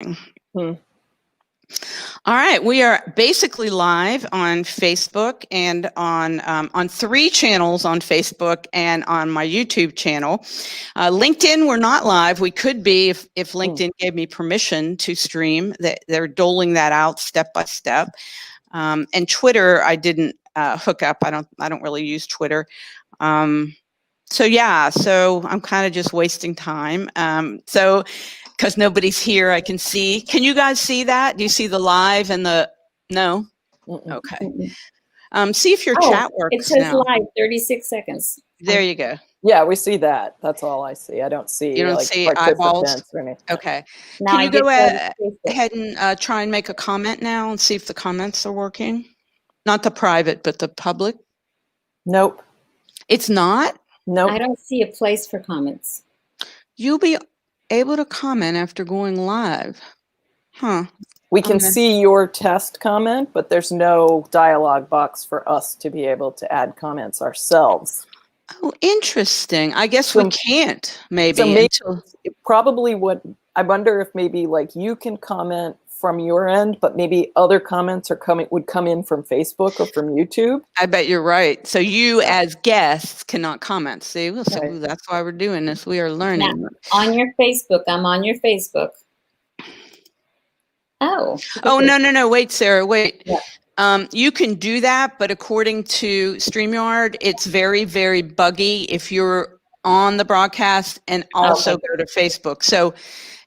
Hmm. All right, we are basically live on Facebook and on 3 channels on Facebook and on my YouTube channel. LinkedIn, we're not live. We could be if LinkedIn gave me permission to stream. They're doling that out step by step. And Twitter, I didn't hook up. I don't really use Twitter. So I'm kind of just wasting time. Because nobody's here, I can see. Can you guys see that? Do you see the live and the, no? Okay. See if your chat works. It says now. live, 36 seconds. There you go. Yeah, we see that. That's all I see. I don't see. You don't like, see eyeballs? Or anything. Okay. Now Can you go ahead and try and make a comment now and see if the comments are working? Not the private, but the public? Nope. It's not? Nope. I don't see a place for comments. You'll be able to comment after going live. Huh. We can see your test comment, but there's no dialogue box for us to be able to add comments ourselves. Oh, interesting. I guess we can't, maybe. So maybe probably what I wonder if maybe like you can comment from your end, but maybe other comments would come in from Facebook or from YouTube. I bet you're right. So you as guests cannot comment. See, so Right. that's why we're doing this. We are learning. Now, on your Facebook, I'm on your Facebook. Oh. Oh, no. Wait, Sarah, wait. Yeah. You can do that, but according to Streamyard, it's very, very buggy if you're on the broadcast and also go to Facebook. So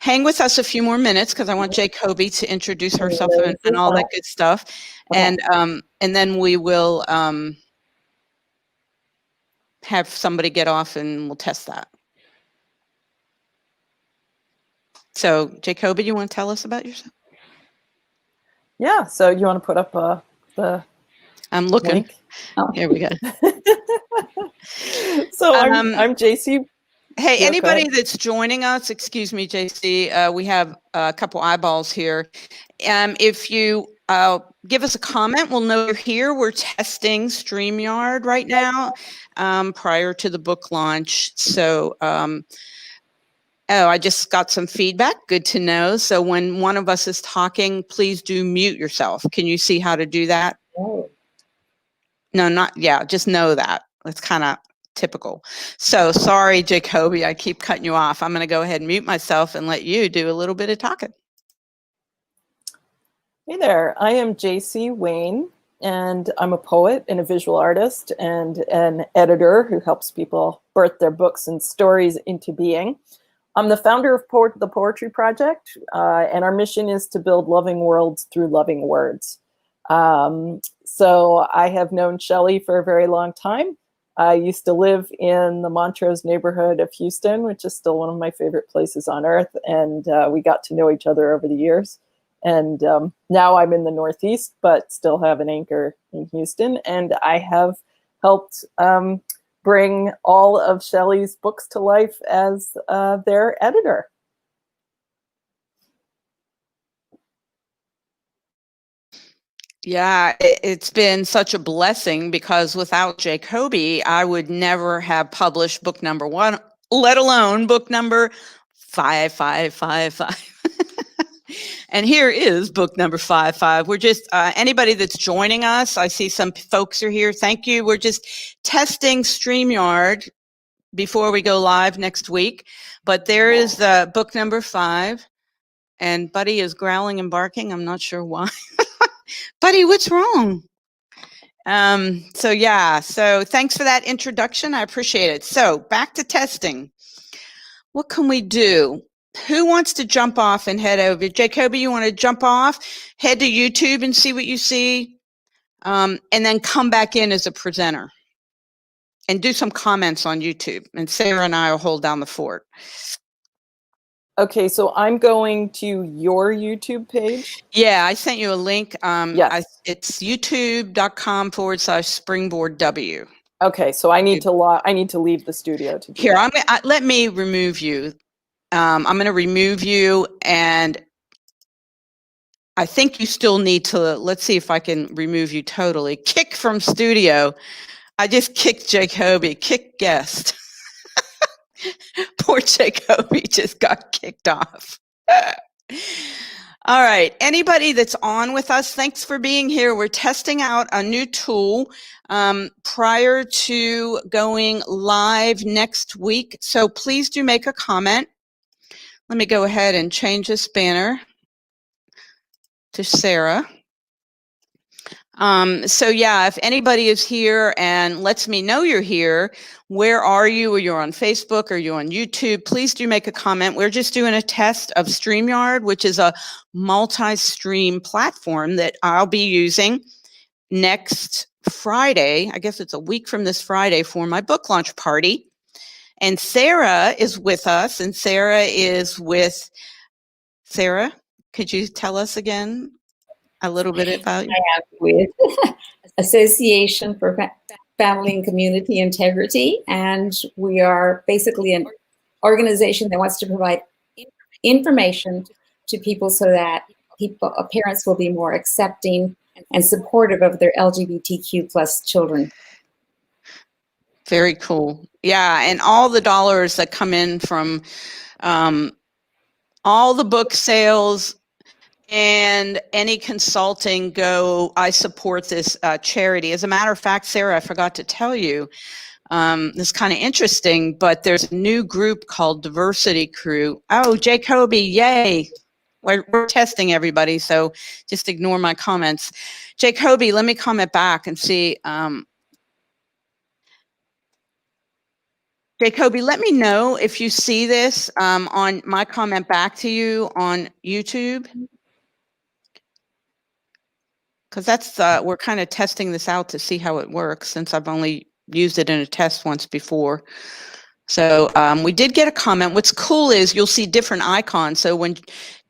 hang with us a few more minutes because I want Jacoby to introduce herself and all that good stuff. And then we will have somebody get off and we'll test that. So Jacoby, you want to tell us about yourself? Yeah, so you want to put up the I'm looking. link? Oh, here we go. So I'm JC. Hey, anybody that's joining us, excuse me, JC, we have a couple eyeballs here. If you give us a comment, we'll know you're here. We're testing Streamyard right now prior to the book launch. So, I just got some feedback. Good to know. So when one of us is talking, please do mute yourself. Can you see how to do that? Oh. No, just know that. It's kind of typical. So sorry, Jacoby, I keep cutting you off. I'm going to go ahead and mute myself and let you do a little bit of talking. Hey there, I am JC Wayne, and I'm a poet and a visual artist and an editor who helps people birth their books and stories into being. I'm the founder of the Poetry Project, and our mission is to build loving worlds through loving words. So I have known Shelley for a very long time. I used to live in the Montrose neighborhood of Houston, which is still one of my favorite places on earth, and we got to know each other over the years. And now I'm in the Northeast, but still have an anchor in Houston, and I have helped bring all of Shelley's books to life as their editor. Yeah, it's been such a blessing because without Jacoby, I would never have published book number 1, let alone book number 5555. And here is book number 55. We're just, anybody that's joining us, I see some folks are here. Thank you. We're just testing Streamyard before we go live next week. But there is the book number 5. And Buddy is growling and barking. I'm not sure why. Buddy, what's wrong? So thanks for that introduction. I appreciate it. So back to testing. What can we do? Who wants to jump off and head over? Jacoby, you want to jump off, head to YouTube and see what you see, and then come back in as a presenter and do some comments on YouTube. And Sarah and I will hold down the fort. Okay, so I'm going to your YouTube page. Yeah, I sent you a link. Yes. It's youtube.com/springboardw. Okay, so I need to leave the studio to do Here, that. let me remove you. I'm going to remove you, and I think you still need to, let's see if I can remove you totally. Kick from studio. I just kicked Jacoby, kick guest. Poor Jacoby just got kicked off. All right. Anybody that's on with us, thanks for being here. We're testing out a new tool prior to going live next week. So please do make a comment. Let me go ahead and change this banner to Sarah. So yeah, if anybody is here and lets me know you're here, where are you? Or you're on Facebook or you're on YouTube, please do make a comment. We're just doing a test of Streamyard, which is a multi-stream platform that I'll be using next Friday. I guess it's a week from this Friday for my book launch party. And Sarah is with us, and Sarah is with Sarah. Could you tell us again a little bit about you? I am with Association for Family and Community Integrity, and we are basically an organization that wants to provide information to people so that parents will be more accepting and supportive of their LGBTQ plus children. Very cool. Yeah, and all the dollars that come in from all the book sales and any consulting I support this charity. As a matter of fact, Sarah, I forgot to tell you, this is kind of interesting, but there's a new group called Diversity Crew. Oh, Jacoby, yay. We're testing everybody, so just ignore my comments. Jacoby, let me comment back and see. Jacoby, let me know if you see this on my comment back to you on YouTube. Because that's we're kind of testing this out to see how it works, since I've only used it in a test once before. So we did get a comment. What's cool is you'll see different icons. So when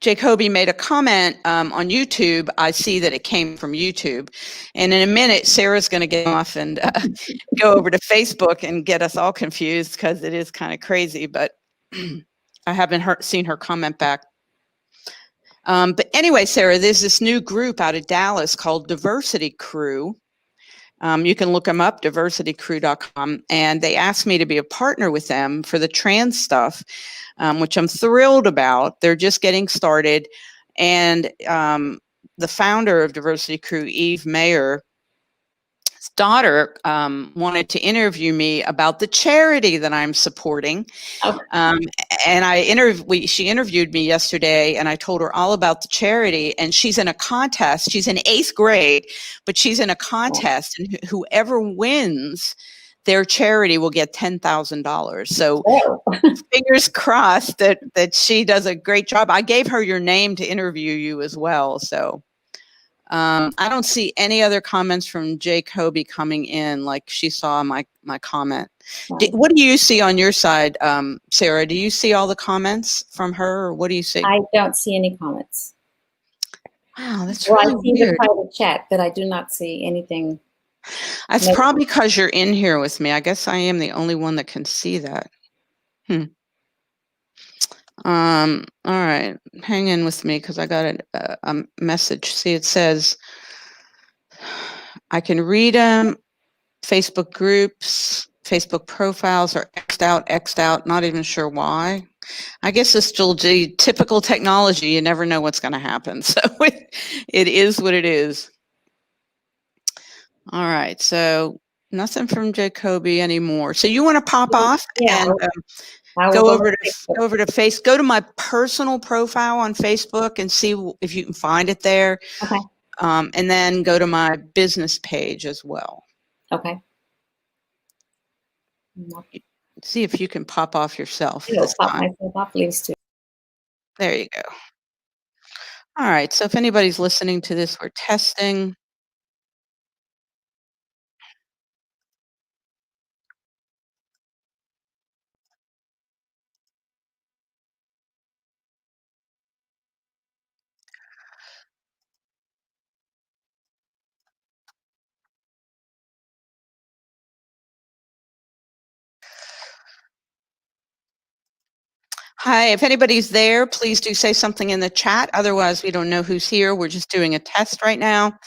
Jacoby made a comment on YouTube, I see that it came from YouTube. And in a minute, Sarah's going to get off and go over to Facebook and get us all confused, because it is kind of crazy. But I haven't seen her comment back. But anyway, Sarah, there's this new group out of Dallas called Diversity Crew. You can look them up, diversitycrew.com. And they asked me to be a partner with them for the trans stuff, which I'm thrilled about. They're just getting started. And the founder of Diversity Crew, Eve Mayer, daughter wanted to interview me about the charity that I'm supporting. Oh. And she interviewed me yesterday, and I told her all about the charity, and she's in a contest. She's in 8th grade, but she's in a contest, and whoever wins their charity will get $10,000. So fingers crossed that she does a great job. I gave her your name to interview you as well. So I don't see any other comments from Jacoby coming in, like she saw my comment. Right. What do you see on your side, Sarah? Do you see all the comments from her, or what do you see? I don't see any comments. Wow, that's Well, really I see weird. the private chat, but I do not see anything. That's probably because you're in here with me. I guess I am the only one that can see that. All right, hang in with me, because I got a message. See, it says I can read them. Facebook groups, Facebook profiles are X'd out, not even sure why. I guess it's still typical technology. You never know what's going to happen. So it is what it is. All right, so nothing from Jacoby anymore. So you want to pop off and go over to my personal profile on Facebook and see if you can find it there. Okay. And then go to my business page as well. Okay. See if you can pop off yourself. I'll pop myself off, please, too. There you go. All right, so if anybody's listening to this, we're testing. Hi, if anybody's there, please do say something in the chat. Otherwise, we don't know who's here. We're just doing a test right now.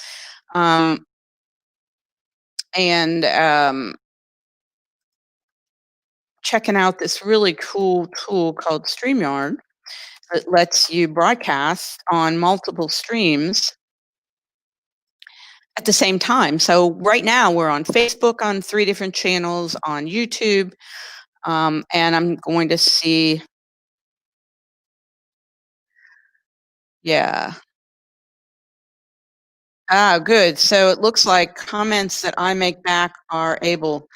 Checking out this really cool tool called Streamyard. that lets you broadcast on multiple streams at the same time. So right now we're on Facebook on 3 different channels, on YouTube, and I'm going to see, yeah. Ah, good. So it looks like comments that I make back are able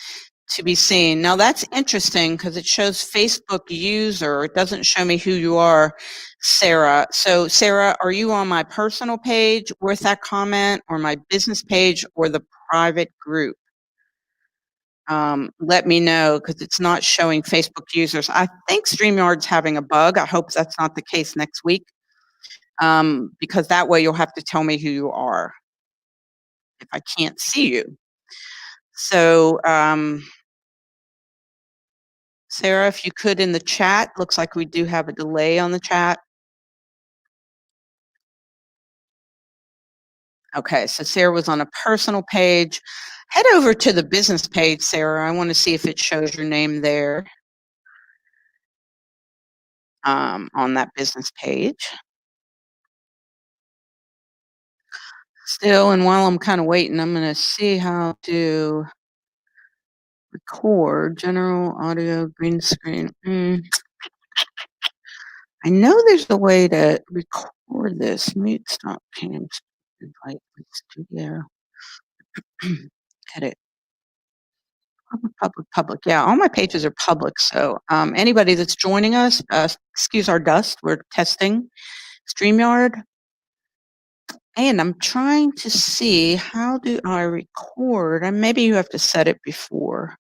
to be seen. Now that's interesting because it shows Facebook user. It doesn't show me who you are, Sarah. So Sarah, are you on my personal page with that comment, or my business page, or the private group? Let me know, because it's not showing Facebook users. I think StreamYard's having a bug. I hope that's not the case next week, because that way you'll have to tell me who you are if I can't see you. So, Sarah, if you could in the chat, looks like we do have a delay on the chat. Okay, so Sarah was on a personal page. Head over to the business page, Sarah. I want to see if it shows your name there on that business page. Still, and while I'm kind of waiting, I'm going to see how to record general audio green screen. I know there's a way to record this. Mute stop cam. Invite studio. Edit. Public. Yeah, all my pages are public. So anybody that's joining us, excuse our dust. We're testing Streamyard. And I'm trying to see, how do I record? And maybe you have to set it before.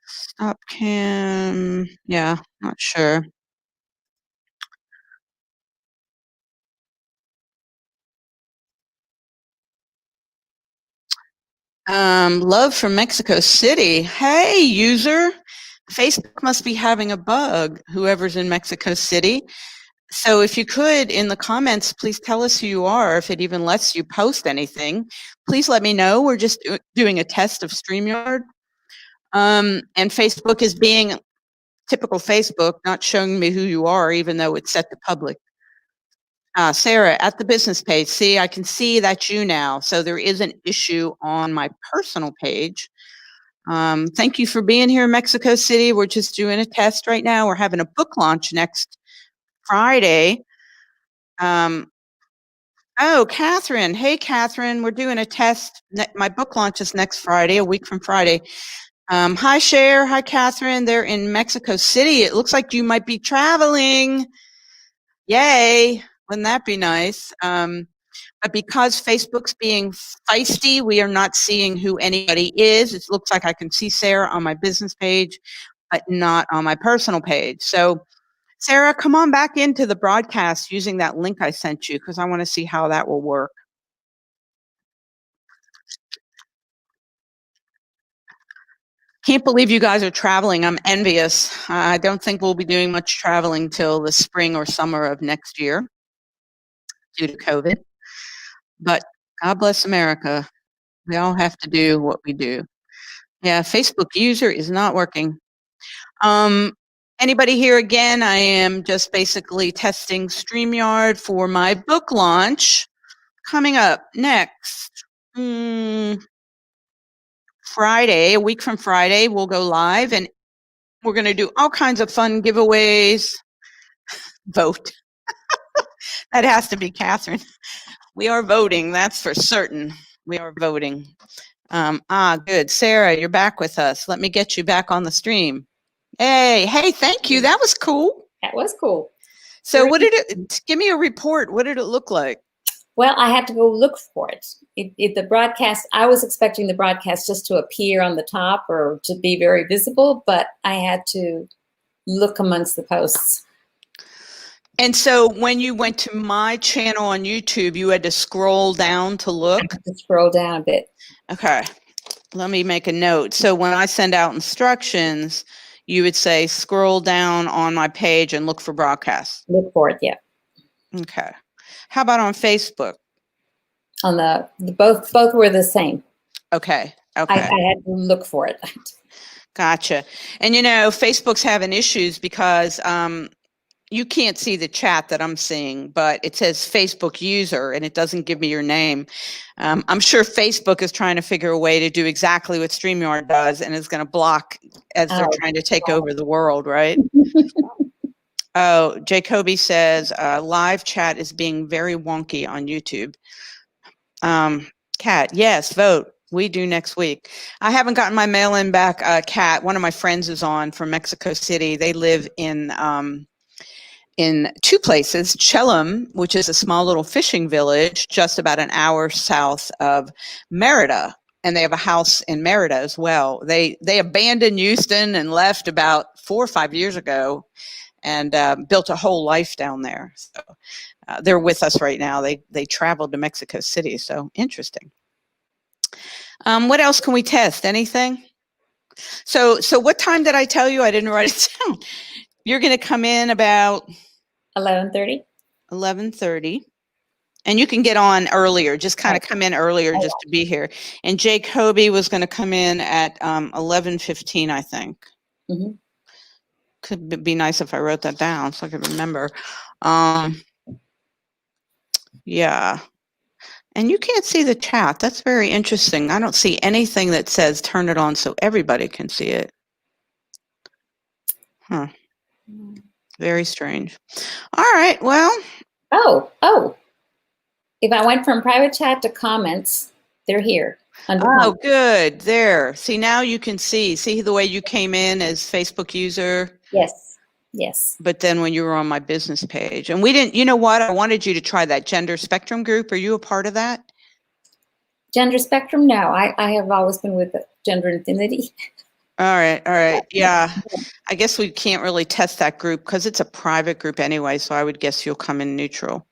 Stop cam. Yeah, not sure. Love from Mexico City. Hey, user. Facebook must be having a bug, whoever's in Mexico City. So if you could, in the comments, please tell us who you are, if it even lets you post anything. Please let me know. We're just doing a test of StreamYard. And Facebook is being typical Facebook, not showing me who you are, even though it's set to public. Sarah, at the business page, see, I can see that's you now. So there is an issue on my personal page. Thank you for being here in Mexico City. We're just doing a test right now. We're having a book launch next Friday. Oh, Catherine. Hey, Catherine, we're doing a test. My book launch is next Friday, a week from Friday. Hi, Cher. Hi, Catherine. They're in Mexico City. It looks like you might be traveling. Yay. Wouldn't that be nice? But because Facebook's being feisty, we are not seeing who anybody is. It looks like I can see Sarah on my business page, but not on my personal page. So Sarah, come on back into the broadcast using that link I sent you, because I want to see how that will work. Can't believe you guys are traveling. I'm envious. I don't think we'll be doing much traveling till the spring or summer of next year due to COVID. But God bless America. We all have to do what we do. Yeah, Facebook user is not working. Anybody here again? I am just basically testing StreamYard for my book launch coming up next Friday, a week from Friday. We'll go live and we're going to do all kinds of fun giveaways. Vote. That has to be Catherine. We are voting, that's for certain. We are voting. Good. Sarah, you're back with us. Let me get you back on the stream. Hey, thank you. That was cool. That was cool. So what did it, give me a report. What did it look like? Well, I had to go look for it. The broadcast, I was expecting the broadcast just to appear on the top or to be very visible, but I had to look amongst the posts. And so when you went to my channel on YouTube, you had to scroll down to look? I had to scroll down a bit. Okay. Let me make a note. So when I send out instructions, you would say scroll down on my page and look for broadcasts. Look for it, yeah. Okay. How about on Facebook? On the both were the same. Okay. I had to look for it. Gotcha. And Facebook's having issues because you can't see the chat that I'm seeing, but it says Facebook user and it doesn't give me your name. I'm sure Facebook is trying to figure a way to do exactly what StreamYard does and is going to block as they're trying to take over the world, right? Oh, Jacoby says live chat is being very wonky on YouTube. Kat, yes, vote. We do next week. I haven't gotten my mail-in back. Kat, one of my friends is on from Mexico City. They live in two places, Chelum, which is a small little fishing village just about an hour south of Merida. And they have a house in Merida as well. They abandoned Houston and left about 4 or 5 years ago and built a whole life down there. So they're with us right now. They traveled to Mexico City, so interesting. What else can we test? Anything? So what time did I tell you? I didn't write it down. You're going to come in about 11:30. 11:30. And you can get on earlier. Just kind of come in earlier just to be here. And Jacoby was going to come in at 11:15, I think. Mm-hmm. Could be nice if I wrote that down so I could remember. Yeah. And you can't see the chat. That's very interesting. I don't see anything that says turn it on so everybody can see it. Huh. Very strange. All right. Well. Oh. If I went from private chat to comments, they're here. Oh, good. There. See, now you can see. See the way you came in as Facebook user? Yes. But then when you were on my business page, and we didn't, you know what? I wanted you to try that gender spectrum group. Are you a part of that? Gender spectrum? No, I have always been with gender infinity. All right. Yeah. I guess we can't really test that group because it's a private group anyway. So I would guess you'll come in neutral.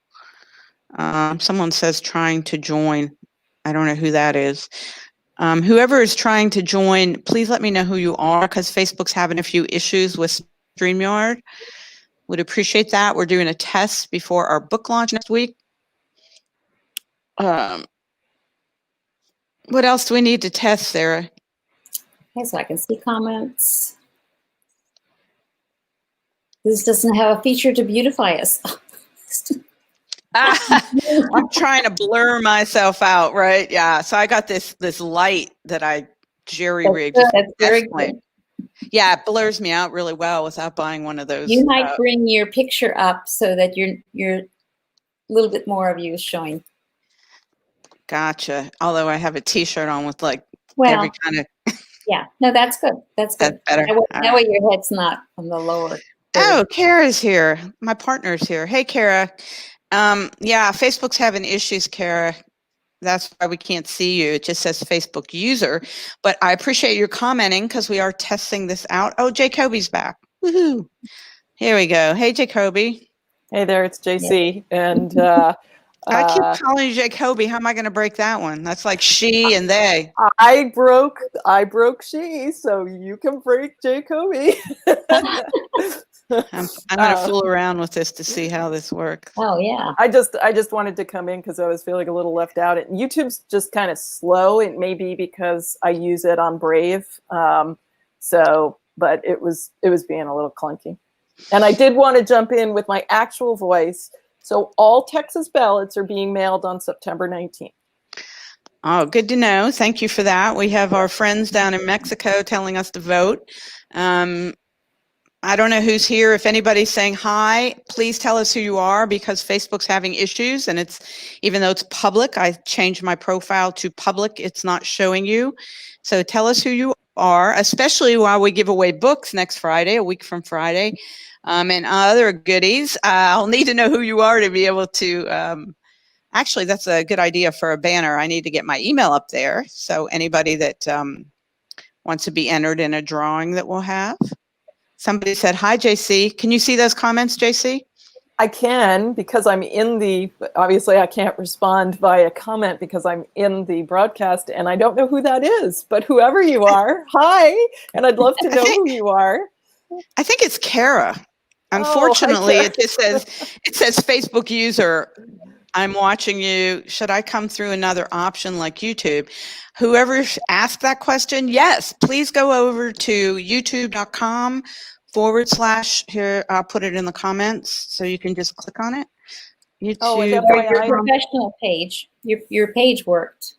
Someone says trying to join. I don't know who that is. Whoever is trying to join, please let me know who you are because Facebook's having a few issues with Streamyard. Would appreciate that. We're doing a test before our book launch next week. What else do we need to test, Sarah? Okay, so I can see comments. This doesn't have a feature to beautify us. I'm trying to blur myself out, right? Yeah. So I got this light that I jerry rigged. That's very good. Yeah, it blurs me out really well without buying one of those. You might bring your picture up so that you're a little bit more of you is showing. Gotcha. Although I have a T-shirt on with like every kind of. Yeah. No, that's good. That's good. That's better. That way your head's not on the lower. Oh, Kara's here. My partner's here. Hey, Kara. Yeah, Facebook's having issues, Kara. That's why we can't see you. It just says Facebook user. But I appreciate your commenting because we are testing this out. Oh, Jacoby's back. Woohoo. Here we go. Hey, Jacoby. Hey there, it's JC. Yeah. And I keep calling you Jacoby. How am I going to break that one? That's like she and they. I broke she, so you can break Jacoby. I'm going to fool around with this to see how this works. Oh yeah. I just wanted to come in because I was feeling a little left out. YouTube's just kind of slow. It may be because I use it on Brave. But it was being a little clunky. And I did want to jump in with my actual voice. So all Texas ballots are being mailed on September 19th. Oh, good to know. Thank you for that. We have our friends down in Mexico telling us to vote. I don't know who's here. If anybody's saying hi, please tell us who you are because Facebook's having issues and even though it's public, I changed my profile to public. It's not showing you. So tell us who you are, especially while we give away books next Friday, a week from Friday, and other goodies. I'll need to know who you are to be able to, actually, that's a good idea for a banner. I need to get my email up there. So anybody that wants to be entered in a drawing that we'll have. Somebody said, hi, JC. Can you see those comments, JC? I can because I'm obviously I can't respond via comment because I'm in the broadcast and I don't know who that is, but whoever you are, hi. And I'd love to know who you are. I think it's Kara. Unfortunately, it says Facebook user. I'm watching you. Should I come through another option like YouTube? Whoever asked that question, yes, please go over to youtube.com / here, I'll put it in the comments so you can just click on it. YouTube. Oh, and Your FYI, professional page. Your page worked.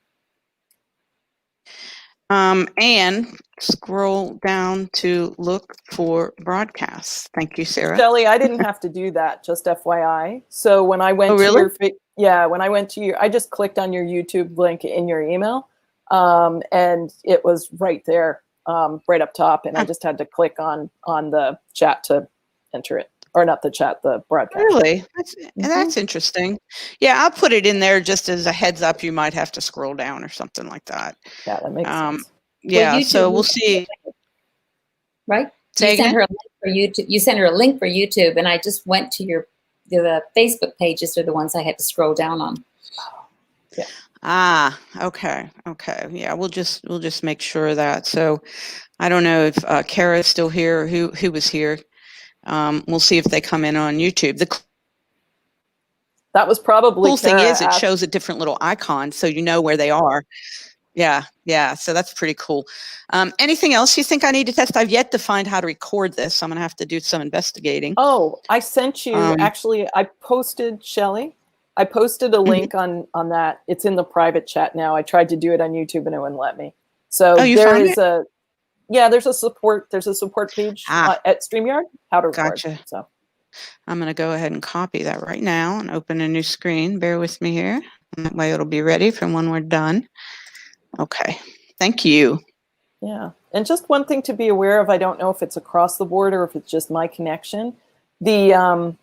And scroll down to look for broadcasts. Thank you, Sarah. Shelley, I didn't have to do that, just FYI. So when I went Oh, really? to your, when I went to your, I just clicked on your YouTube link in your email, and it was right there, right up top, and I just had to click on the chat to enter it, or not the chat, the broadcast. Really? That's interesting. Yeah, I'll put it in there just as a heads up. You might have to scroll down or something like that. Yeah, that makes sense. Yeah, Well, so we'll see. Right? Say You sent again? her a link for YouTube. You sent her a link for YouTube, and I just went to the Facebook pages are the ones I had to scroll down on. Yeah. Ah, okay. Yeah, we'll just make sure of that. So I don't know if Kara's still here, or who was here. We'll see if they come in on YouTube. That was probably cool thing Kara is it asked- shows a different little icon so you know where they are. Yeah. So that's pretty cool. Anything else you think I need to test? I've yet to find how to record this. So I'm going to have to do some investigating. Oh, I sent you, actually, I posted, Shelley, I posted a link on that. It's in the private chat now. I tried to do it on YouTube and it wouldn't let me. So there is there's a support page at Streamyard, how to record. Gotcha. So I'm going to go ahead and copy that right now and open a new screen. Bear with me here. And that way it'll be ready for when we're done. Okay. Thank you. Yeah. And just one thing to be aware of, I don't know if it's across the board or if it's just my connection. There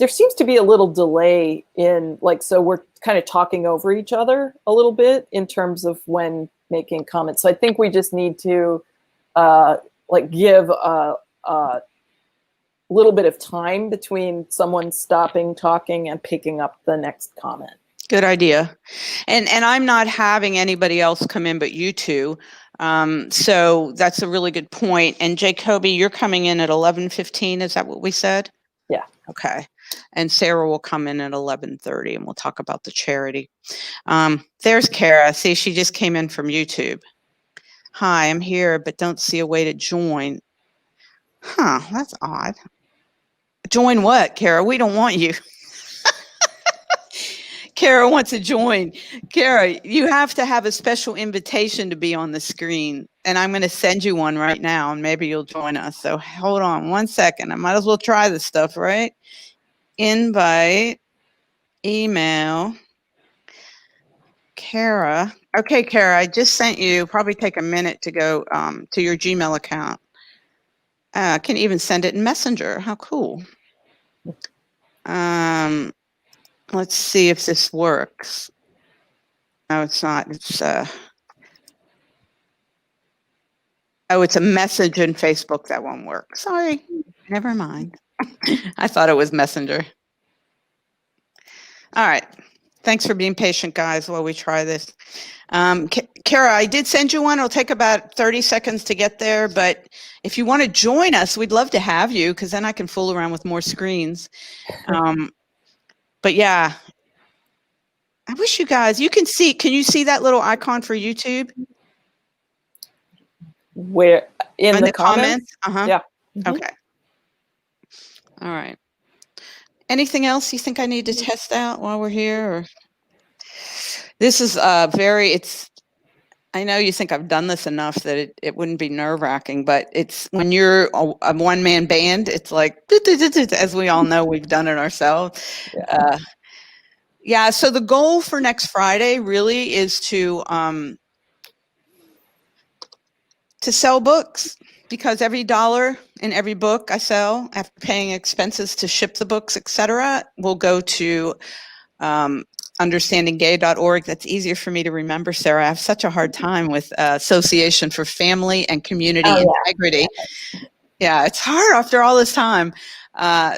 seems to be a little delay in, so we're kind of talking over each other a little bit in terms of when making comments. So I think we just need to give a little bit of time between someone stopping talking and picking up the next comment. Good idea. And I'm not having anybody else come in but you two. So that's a really good point. And Jacoby, you're coming in at 11:15. Is that what we said? Yeah. Okay. And Sarah will come in at 11:30 and we'll talk about the charity. There's Kara. See, she just came in from YouTube. Hi, I'm here, but don't see a way to join. Huh, that's odd. Join what, Kara? We don't want you. Kara wants to join. Kara, you have to have a special invitation to be on the screen. And I'm going to send you one right now and maybe you'll join us. So hold on 1 second. I might as well try this stuff, right? Invite, email, Kara. Okay, Kara, I just sent you, probably take a minute to go to your Gmail account. Can even send it in Messenger. How cool. Let's see if this works. No, it's not. It's it's a message in Facebook that won't work. Sorry. Never mind. I thought it was Messenger. All right. Thanks for being patient, guys, while we try this. Kara, I did send you one. It'll take about 30 seconds to get there, but if you want to join us, we'd love to have you because then I can fool around with more screens. But yeah, I wish you guys, can you see that little icon for YouTube? Where in the comments? Uh-huh. Yeah. Okay. All right. Anything else you think I need to test out while we're here? Or this is I know you think I've done this enough that it wouldn't be nerve-wracking, but it's when you're a one-man band, it's like, as we all know, we've done it ourselves. Yeah. So the goal for next Friday really is to sell books, because every dollar in every book I sell, after paying expenses to ship the books, etc., will go to understandinggay.org. That's easier for me to remember, Sarah. I have such a hard time with Association for Family and Community Integrity. Yeah, it's hard after all this time.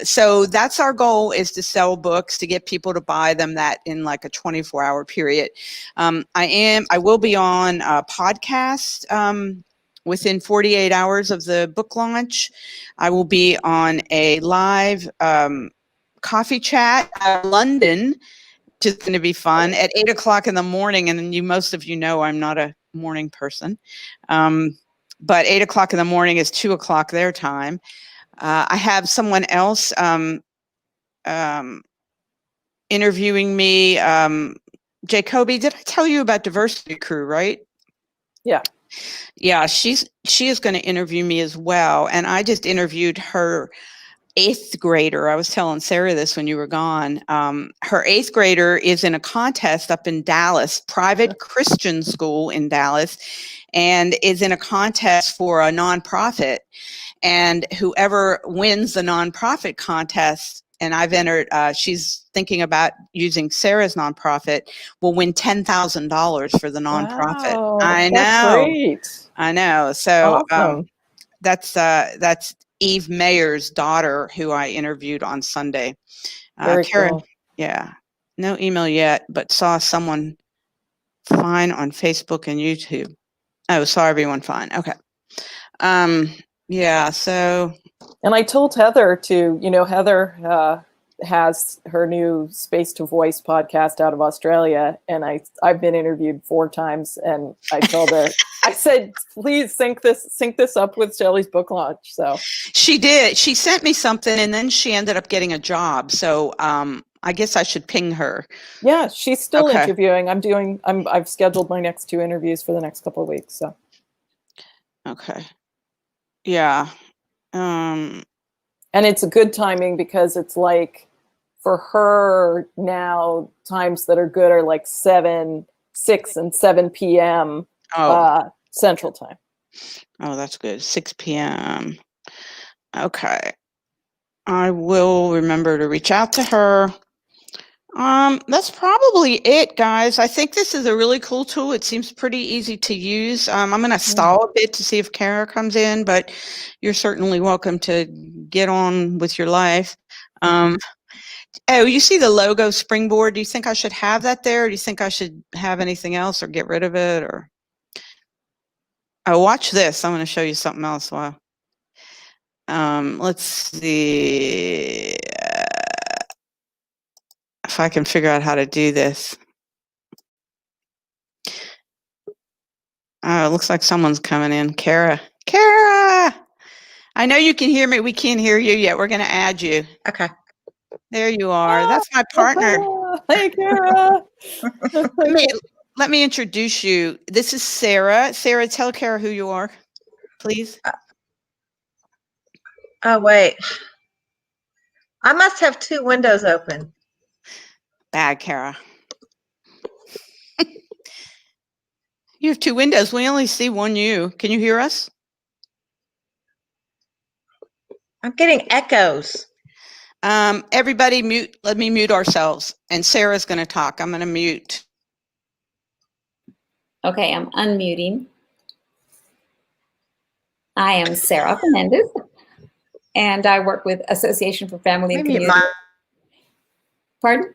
So that's our goal, is to sell books, to get people to buy them that in like a 24-hour period. I will be on a podcast within 48 hours of the book launch. I will be on a live coffee chat out of London, which is going to be fun, at 8 o'clock in the morning. And most of you know I'm not a morning person. but 8 o'clock in the morning is 2 o'clock their time. I have someone else interviewing me. Jacoby, did I tell you about Diversity Crew, right? Yeah. Yeah, she is going to interview me as well. And I just interviewed her 8th grader. I was telling Sarah this when you were gone. Her 8th grader is in a contest up in Dallas, private Christian school in Dallas, and is in a contest for a nonprofit. And whoever wins the nonprofit contest, and I've entered, she's thinking about using Sarah's nonprofit, will win $10,000 for the nonprofit. Wow, I that's know. great. I know. So Awesome. that's Eve Mayer's daughter, who I interviewed on Sunday. Very Karen, cool. yeah, no email yet, but saw someone fine on Facebook and YouTube. Oh, saw everyone fine. Okay. Yeah. So. And I told Heather to, Heather has her new Space to Voice podcast out of Australia, and I've been interviewed 4 times, and I told her, I said, please sync this up with Shelley's book launch. So she did. She sent me something, and then she ended up getting a job. So I guess I should ping her. Yeah, she's still Okay. interviewing. I've scheduled my next 2 interviews for the next couple of weeks. So okay. Yeah. And it's a good timing because it's like, for her now, times that are good are like 6 and 7 p.m. Central Time. Oh, that's good. 6 p.m. Okay. I will remember to reach out to her. That's probably it, guys. I think this is a really cool tool. It seems pretty easy to use. I'm going to stall a bit to see if Kara comes in, but you're certainly welcome to get on with your life. Oh, you see the logo springboard. Do you think I should have that there? Or do you think I should have anything else or get rid of it? Or oh, watch this. I'm going to show you something else. Wow. Let's see if I can figure out how to do this. Oh, it looks like someone's coming in. Kara, I know you can hear me. We can't hear you yet. We're going to add you. Okay. There you are. That's my partner. Hey, Kara. Let me introduce you. This is Sarah. Sarah, tell Kara who you are, please. Oh, wait. I must have 2 windows open. Bad, Kara. You have 2 windows. We only see one you. Can you hear us? I'm getting echoes. Everybody mute. Let me mute ourselves. And Sarah's going to talk. I'm going to mute. Okay, I'm unmuting. I am Sarah Fernandez, and I work with Association for Family and Community. Pardon?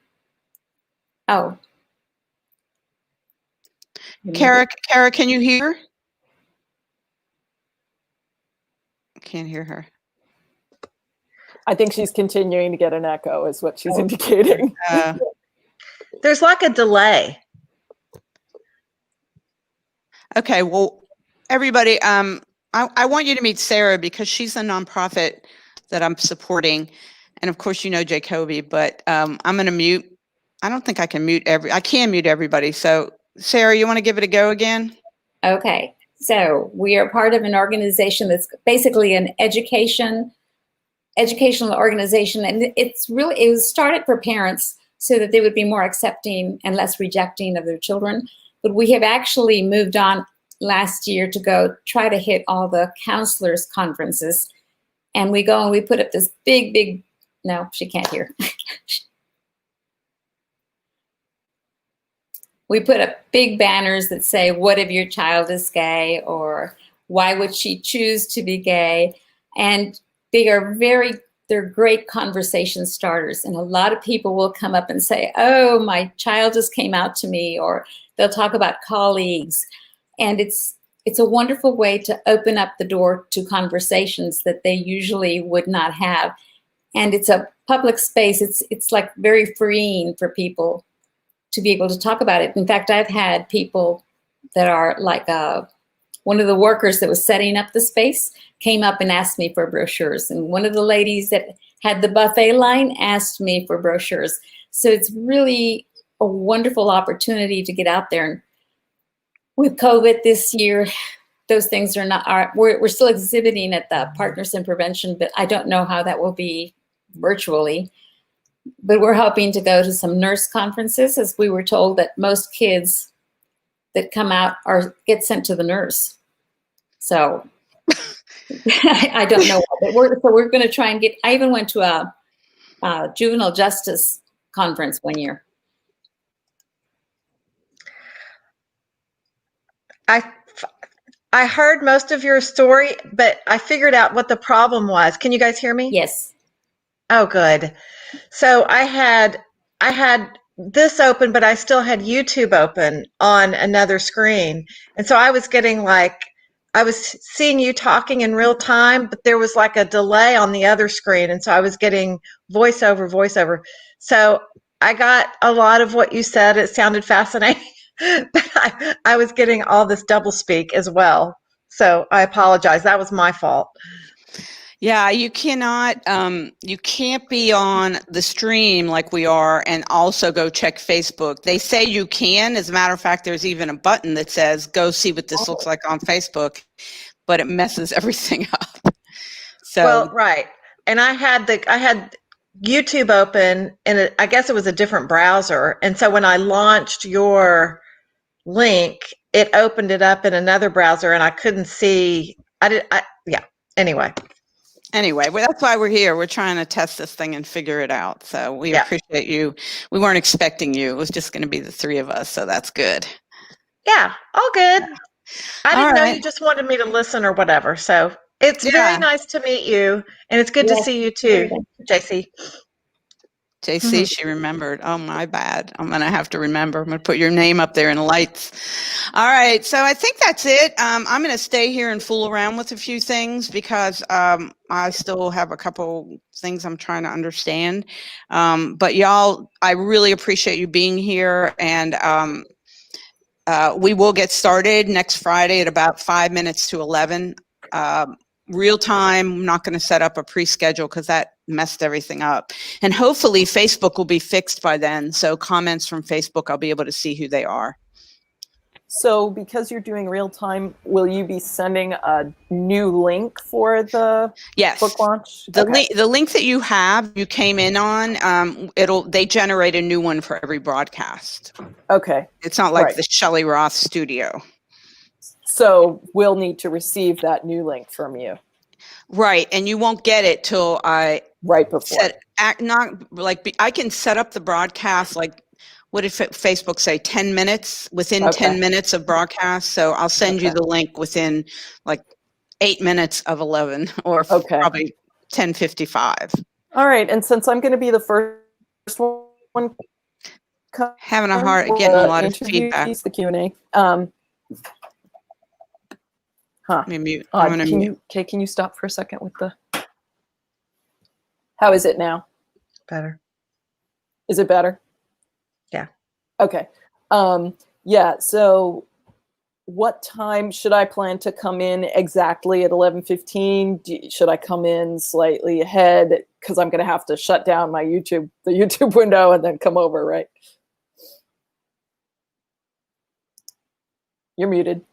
Oh. Kara, can you hear? I can't hear her. I think she's continuing to get an echo, is what she's indicating. There's like a delay. Okay, well, everybody, I want you to meet Sarah because she's a nonprofit that I'm supporting. And of course, you know Jacoby, but I'm going to mute. I don't think I can mute I can mute everybody. So Sarah, you want to give it a go again? Okay, so we are part of an organization that's basically an educational organization. And it was started for parents so that they would be more accepting and less rejecting of their children. But we have actually moved on last year to go try to hit all the counselors conferences. And we go and we put up this big, no, she can't hear. We put up big banners that say, what if your child is gay? Or why would she choose to be gay? And they're great conversation starters. And a lot of people will come up and say, oh, my child just came out to me, or they'll talk about colleagues. And it's a wonderful way to open up the door to conversations that they usually would not have. And it's a public space. It's like very freeing for people to be able to talk about it. In fact, I've had people that are like one of the workers that was setting up the space came up and asked me for brochures. And one of the ladies that had the buffet line asked me for brochures. So it's really a wonderful opportunity to get out there. And with COVID this year, those things are not, we're still exhibiting at the Partners in Prevention, but I don't know how that will be virtually. But we're hoping to go to some nurse conferences, as we were told that most kids that come out get sent to the nurse. So I don't know. But we're going to try and get, I even went to a juvenile justice conference one year. I heard most of your story, but I figured out what the problem was. Can you guys hear me? Yes. Oh, good. So I had this open, but I still had YouTube open on another screen. And so I was getting I was seeing you talking in real time, but there was like a delay on the other screen. And so I was getting voiceover. So I got a lot of what you said. It sounded fascinating. But I was getting all this double speak as well. So I apologize. That was my fault. Yeah, you cannot, you can't be on the stream like we are and also go check Facebook. They say you can. As a matter of fact, there's even a button that says, go see what this looks like on Facebook, but it messes everything up. So, well, right. And I had YouTube open, and I guess it was a different browser. And so when I launched your link, it opened it up in another browser, and I couldn't see. Anyway, well, that's why we're here. We're trying to test this thing and figure it out. So we appreciate you. We weren't expecting you. It was just going to be the three of us. So that's good. Yeah, all good. I didn't know you just wanted me to listen or whatever. So it's very nice to meet you, and it's good to see you too, JC. JC, she remembered. Oh, my bad. I'm going to have to remember. I'm going to put your name up there in the lights. All right. So I think that's it. I'm going to stay here and fool around with a few things because I still have a couple things I'm trying to understand. But y'all, I really appreciate you being here. And we will get started next Friday at about 5 minutes to 11. Real time. I'm not going to set up a pre-schedule because that messed everything up. And hopefully Facebook will be fixed by then. So comments from Facebook, I'll be able to see who they are. So because you're doing real time, will you be sending a new link for the book launch? The link that you have, you came in on, they generate a new one for every broadcast. Okay. It's not like the Shelley Roth studio. So we'll need to receive that new link from you. Right. And you won't get it till I before. I can set up the broadcast, like, what did Facebook say, 10 minutes, within 10 minutes of broadcast. So I'll send you the link within like 8 minutes of 11 or probably 10:55. All right. And since I'm going to be the first one having getting a lot of feedback. The Q&A. Let me mute. I'm going to mute. Can you stop for a second with the... How is it now? Better. Is it better? Yeah. Okay. So what time should I plan to come in exactly at 11:15? Should I come in slightly ahead? Because I'm going to have to shut down the YouTube window and then come over, right? You're muted.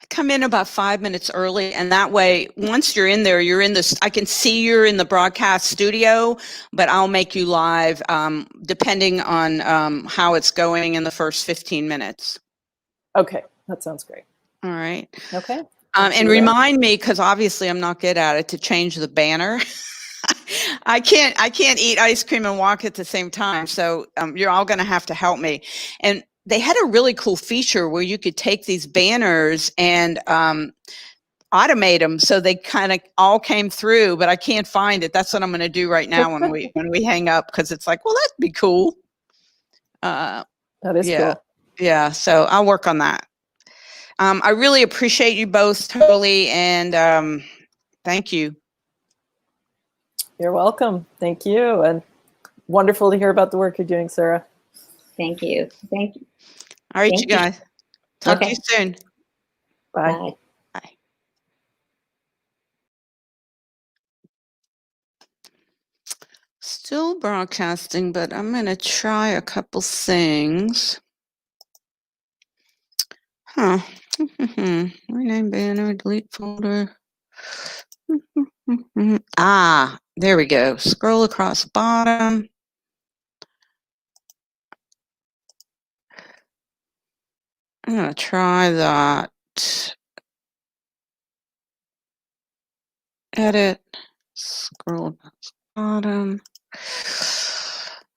Come in about 5 minutes early, and that way, once you're in there, I can see you're in the broadcast studio, but I'll make you live depending on how it's going in the first 15 minutes. Okay, that sounds great. All right. Okay. And remind me, because obviously I'm not good at it, to change the banner. I can't eat ice cream and walk at the same time, so you're all going to have to help me. And they had a really cool feature where you could take these banners and automate them, so they kind of all came through, but I can't find it. That's what I'm going to do right now when we hang up, because it's like, well, that'd be cool. That is cool. Yeah, so I'll work on that. I really appreciate you both totally, and thank you. You're welcome. Thank you, and wonderful to hear about the work you're doing, Sarah. Thank you. Thank you. All right, you guys. Talk to Okay. you soon. Bye. Bye. Bye. Still broadcasting, but I'm going to try a couple things. Huh. Rename banner, delete folder. Ah, there we go. Scroll across bottom. I'm going to try that. Edit. Scroll across bottom.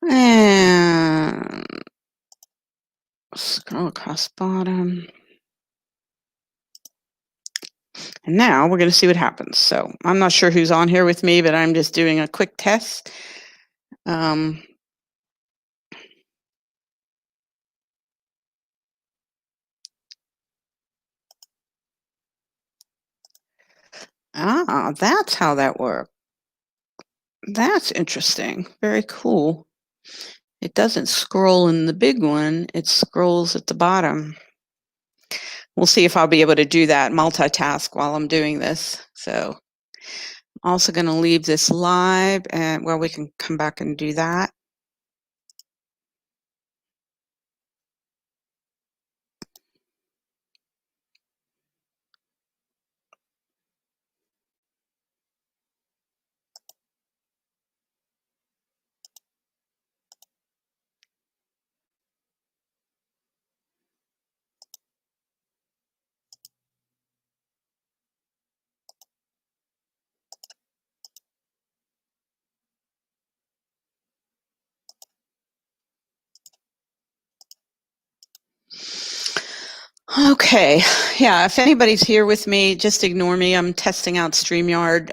And scroll across bottom. And now we're going to see what happens. So I'm not sure who's on here with me, but I'm just doing a quick test. That's how that works. That's interesting. Very cool. It doesn't scroll in the big one. It scrolls at the bottom. We'll see if I'll be able to do that multitask while I'm doing this. So I'm also going to leave this live, and well, we can come back and do that. Okay, yeah, if anybody's here with me, just ignore me. I'm testing out Streamyard.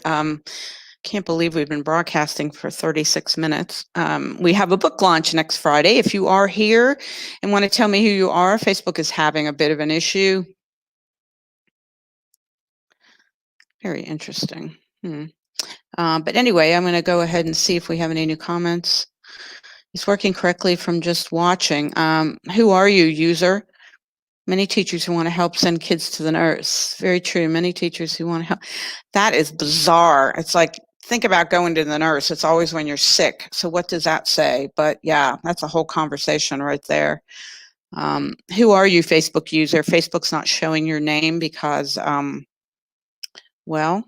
Can't believe we've been broadcasting for 36 minutes. We have a book launch next Friday. If you are here and want to tell me who you are, Facebook is having a bit of an issue. Very interesting. But anyway, I'm going to go ahead and see if we have any new comments. It's working correctly from just watching. Who are you, user? Many teachers who want to help send kids to the nurse. Very true. Many teachers who want to help. That is bizarre. It's like, think about going to the nurse. It's always when you're sick. So what does that say? But yeah, that's a whole conversation right there. Who are you, Facebook user? Facebook's not showing your name because, well,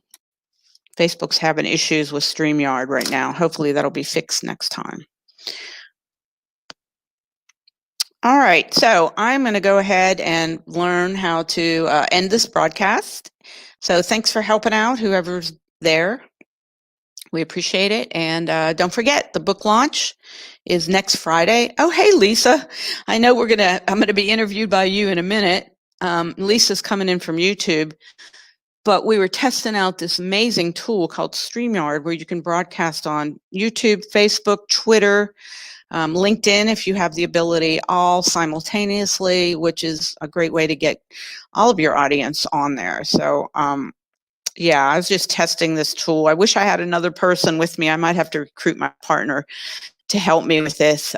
Facebook's having issues with Streamyard right now. Hopefully that'll be fixed next time. All right, so I'm going to go ahead and learn how to end this broadcast. So thanks for helping out, whoever's there. We appreciate it. And don't forget, the book launch is next Friday. Oh, hey, Lisa. I know I'm going to be interviewed by you in a minute. Lisa's coming in from YouTube. But we were testing out this amazing tool called Streamyard, where you can broadcast on YouTube, Facebook, Twitter, LinkedIn, if you have the ability, all simultaneously, which is a great way to get all of your audience on there. So, yeah, I was just testing this tool. I wish I had another person with me. I might have to recruit my partner to help me with this.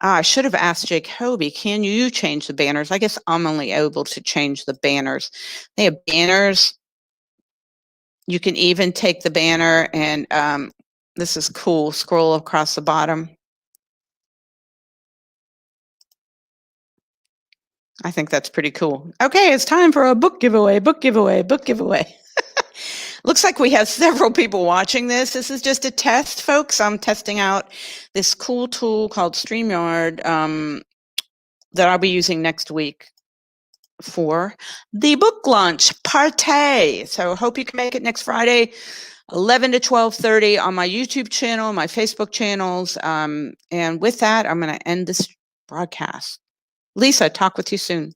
I should have asked Jacoby, can you change the banners? I guess I'm only able to change the banners. They have banners. You can even take the banner and this is cool. Scroll across the bottom. I think that's pretty cool. Okay, it's time for a book giveaway, book giveaway, book giveaway. Looks like we have several people watching this. This is just a test, folks. I'm testing out this cool tool called Streamyard that I'll be using next week for the book launch party. So hope you can make it next Friday, 11 to 12:30 on my YouTube channel, my Facebook channels. And with that, I'm going to end this broadcast. Lisa, talk with you soon.